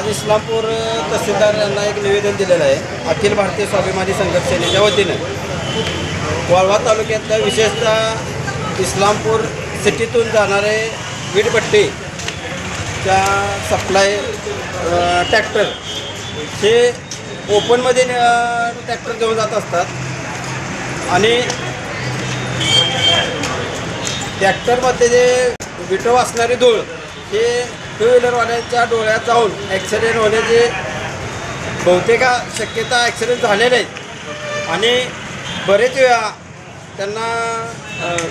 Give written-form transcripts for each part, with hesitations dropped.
आज इस्लामपूर तहसीलदार यांना एक निवेदन दिलेलं आहे अखिल भारतीय स्वाभिमानी संघर्ष सेनेच्या वतीनं वाळवा तालुक्यातल्या विशेषतः इस्लामपूर सिटीतून जाणारे वीटभट्टीच्या सप्लाय ट्रॅक्टर हे ओपनमध्ये ट्रॅक्टर घेऊन जात असतात आणि ट्रॅक्टरमध्ये जे विटव असणारी धूळ हे टू व्हीलरवाल्यांच्या डोळ्यात जाऊन ॲक्सिडेंट होण्याची बहुतेक शक्यता ॲक्सिडेंट झालेले आहेत आणि बरेच वेळा त्यांना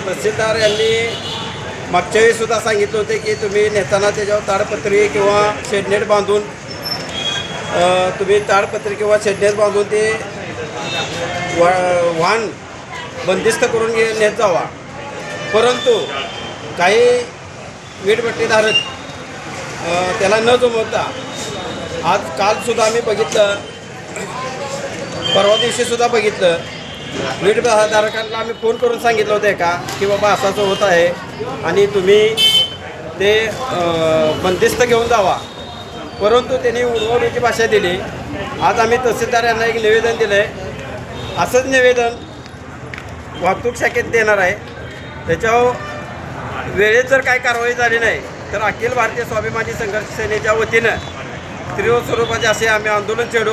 तहसीलदार यांनी मागच्या वेळीसुद्धा सांगितलं होते की तुम्ही नेताना त्याच्यावर ताडपत्री किंवा शेडनेट बांधून तुम्ही ताडपत्री किंवा शेडनेट बांधून ते वाहन बंदिस्त करून नेत जावा. परंतु काही वीटभट्टीधारक त्याला न जमवता आज कालसुद्धा आम्ही बघितलं, परवा दिवशीसुद्धा बघितलं, वीटधारकांना आम्ही फोन करून सांगितलं होतं का की बाबा असं होत आहे आणि तुम्ही ते बंदिस्त घेऊन जावा. परंतु त्यांनी उडवण्याची भाषा दिली. आज आम्ही तहसीलदार यांना एक निवेदन दिलं आहे. असंच निवेदन वाहतूक शाखेत देणार आहे. त्याच्यावर वेळेत जर काही कारवाई झाली नाही तर अखिल भारतीय स्वाभिमानी संघर्ष सेनेच्या वतीनं तीव्र स्वरूपाचे असे आम्ही आंदोलन छेडू.